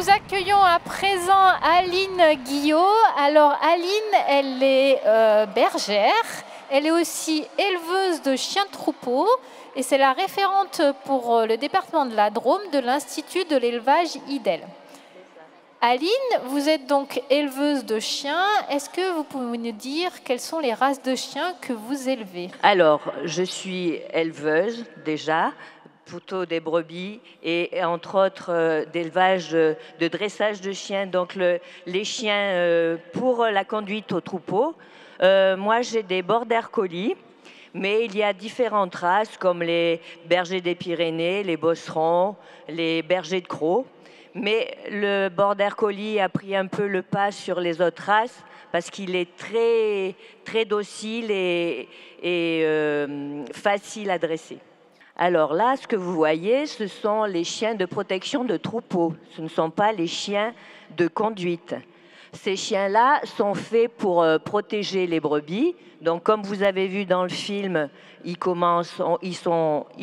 Nous accueillons à présent Aline Guillot. Alors Aline, elle est bergère, elle est aussi éleveuse de chiens de troupeau et c'est la référente pour le département de la Drôme de l'Institut de l'élevage IDEL. Aline, vous êtes donc éleveuse de chiens. Est-ce que vous pouvez nous dire quelles sont les races de chiens que vous élevez? Alors, je suis éleveuse déjà, plutôt des brebis et entre autres d'élevage, de dressage de chiens, donc les chiens pour la conduite au troupeau. Moi, j'ai des border collie, mais il y a différentes races comme les bergers des Pyrénées, les bosserons, les bergers de Crau. Mais le border collie a pris un peu le pas sur les autres races parce qu'il est très, très docile et facile à dresser. Alors là, ce que vous voyez, ce sont les chiens de protection de troupeau. Ce ne sont pas les chiens de conduite. Ces chiens-là sont faits pour protéger les brebis. Donc, comme vous avez vu dans le film, ils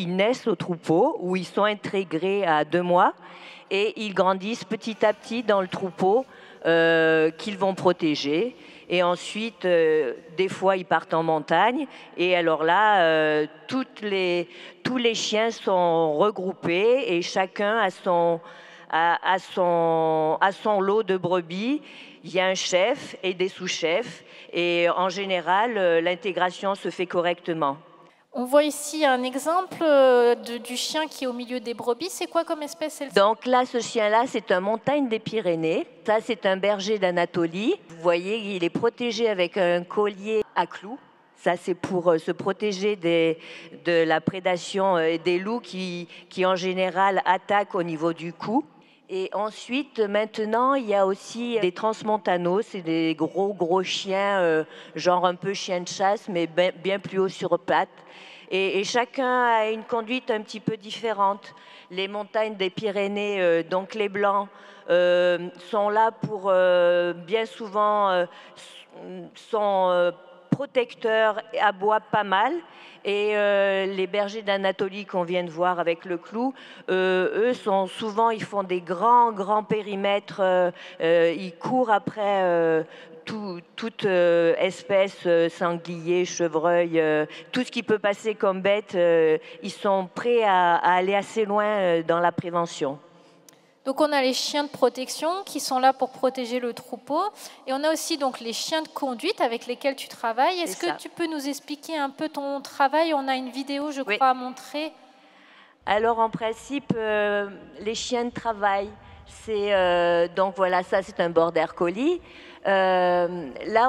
naissent au troupeau où ils sont intégrés à 2 mois et ils grandissent petit à petit dans le troupeau qu'ils vont protéger. Et ensuite, des fois, ils partent en montagne. Et alors là, tous les chiens sont regroupés et chacun a son lot de brebis. Il y a un chef et des sous-chefs. Et en général, l'intégration se fait correctement. On voit ici un exemple du chien qui est au milieu des brebis. C'est quoi comme espèce? Donc là, ce chien-là, c'est un montagne des Pyrénées. Ça, c'est un berger d'Anatolie. Vous voyez, il est protégé avec un collier à clous. Ça, c'est pour se protéger de la prédation des loups qui, en général, attaquent au niveau du cou. Et ensuite, maintenant, il y a aussi des transmontanos. C'est des gros chiens, genre un peu chien de chasse, mais bien plus haut sur pattes. Et chacun a une conduite un petit peu différente. Les montagnes des Pyrénées, donc les blancs, sont là pour, bien souvent, sont protecteurs, aboient pas mal. Et les bergers d'Anatolie qu'on vient de voir avec le clou, eux sont souvent, ils font des grands périmètres, ils courent après toute espèce, sanglier, chevreuil, tout ce qui peut passer comme bête, ils sont prêts à aller assez loin dans la prévention. Donc on a les chiens de protection qui sont là pour protéger le troupeau et on a aussi donc les chiens de conduite avec lesquels tu travailles. Est-ce que tu peux nous expliquer un peu ton travail? On a une vidéo, je crois, à montrer. Alors en principe, les chiens de travail, c'est donc voilà, ça c'est un border collie. Là,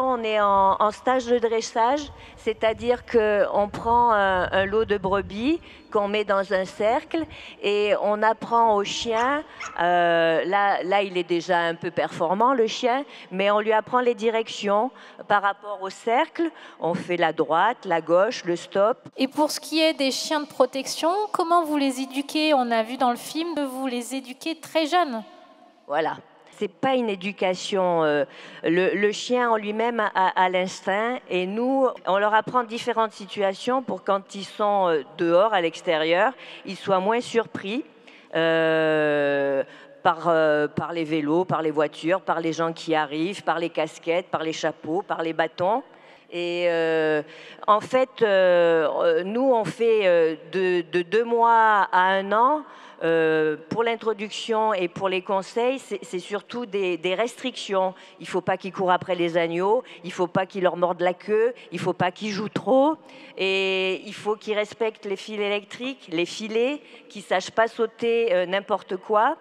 on est en stage de dressage, c'est-à-dire qu'on prend un lot de brebis qu'on met dans un cercle et on apprend au chien, là il est déjà un peu performant le chien, mais on lui apprend les directions par rapport au cercle. On fait la droite, la gauche, le stop. Et pour ce qui est des chiens de protection, comment vous les éduquez? On a vu dans le film que vous les éduquez très jeunes. Voilà. C'est pas une éducation. Le chien en lui-même a l'instinct et nous, on leur apprend différentes situations pour quand ils sont dehors, à l'extérieur, ils soient moins surpris par les vélos, par les voitures, par les gens qui arrivent, par les casquettes, par les chapeaux, par les bâtons. Et en fait, nous, on fait de 2 mois à 1 an. Pour l'introduction et pour les conseils, c'est surtout des restrictions. Il ne faut pas qu'ils courent après les agneaux, il ne faut pas qu'ils leur mordent la queue, il ne faut pas qu'ils jouent trop, et il faut qu'ils respectent les fils électriques, les filets, qu'ils ne sachent pas sauter n'importe quoi.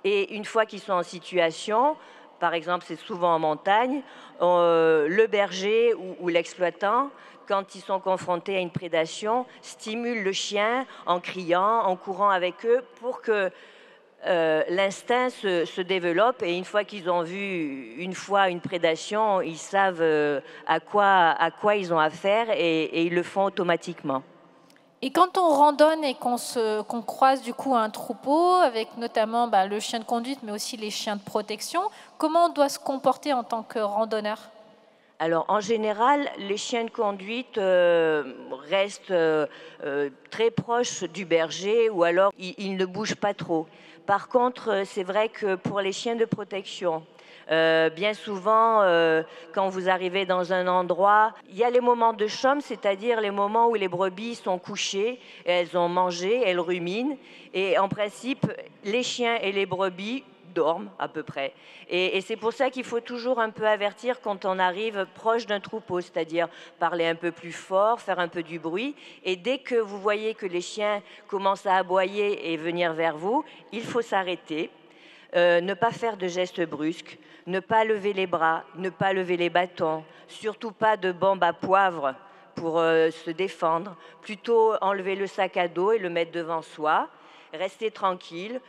Et une fois qu'ils sont en situation, par exemple, c'est souvent en montagne, le berger ou l'exploitant, quand ils sont confrontés à une prédation, stimule le chien en criant, en courant avec eux pour que l'instinct se développe. Et une fois qu'ils ont vu une fois une prédation, ils savent à quoi ils ont affaire et ils le font automatiquement. Et quand on randonne et qu'on croise du coup un troupeau, avec notamment le chien de conduite, mais aussi les chiens de protection, comment on doit se comporter en tant que randonneur? Alors, en général, les chiens de conduite restent très proches du berger ou alors ils ne bougent pas trop. Par contre, c'est vrai que pour les chiens de protection, bien souvent, quand vous arrivez dans un endroit, il y a les moments de chôme, c'est-à-dire les moments où les brebis sont couchées, elles ont mangé, elles ruminent. Et en principe, les chiens et les brebis dorment à peu près. Et c'est pour ça qu'il faut toujours un peu avertir quand on arrive proche d'un troupeau, c'est-à-dire parler un peu plus fort, faire un peu du bruit. Et dès que vous voyez que les chiens commencent à aboyer et venir vers vous, il faut s'arrêter, ne pas faire de gestes brusques, ne pas lever les bras, ne pas lever les bâtons, surtout pas de bombe à poivre pour se défendre, plutôt enlever le sac à dos et le mettre devant soi. Restez tranquille.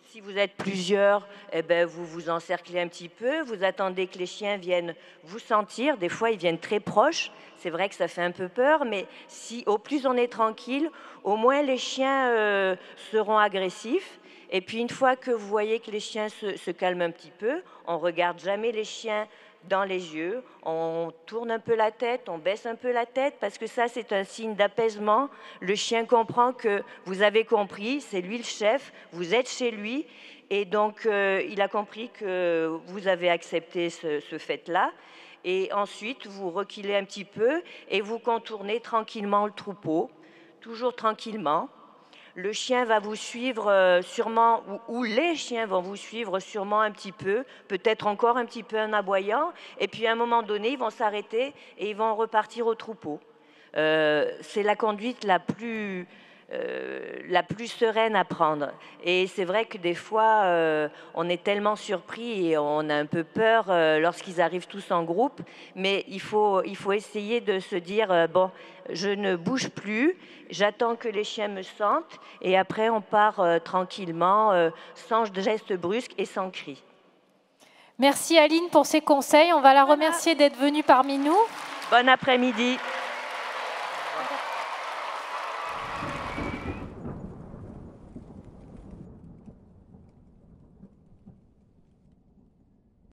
Si vous êtes plusieurs, eh ben, vous vous encerclez un petit peu. Vous attendez que les chiens viennent vous sentir. Des fois, ils viennent très proches. C'est vrai que ça fait un peu peur, mais si au plus on est tranquille, au moins les chiens seront agressifs. Et puis une fois que vous voyez que les chiens se calment un petit peu, on regarde jamais les chiens dans les yeux, on tourne un peu la tête, on baisse un peu la tête, parce que ça, c'est un signe d'apaisement. Le chien comprend que vous avez compris, c'est lui le chef, vous êtes chez lui, et donc il a compris que vous avez accepté ce fait-là. Et ensuite, vous reculez un petit peu et vous contournez tranquillement le troupeau, toujours tranquillement. Le chien va vous suivre sûrement, ou les chiens vont vous suivre sûrement un petit peu, peut-être encore un petit peu en aboyant, et puis à un moment donné, ils vont s'arrêter et ils vont repartir au troupeau. C'est la conduite la plus sereine à prendre. Et c'est vrai que des fois, on est tellement surpris et on a un peu peur lorsqu'ils arrivent tous en groupe, mais il faut essayer de se dire, bon, je ne bouge plus, j'attends que les chiens me sentent, et après on part tranquillement, sans gestes brusques et sans cris. Merci Aline pour ces conseils. On va la remercier d'être venue parmi nous. Bon après-midi.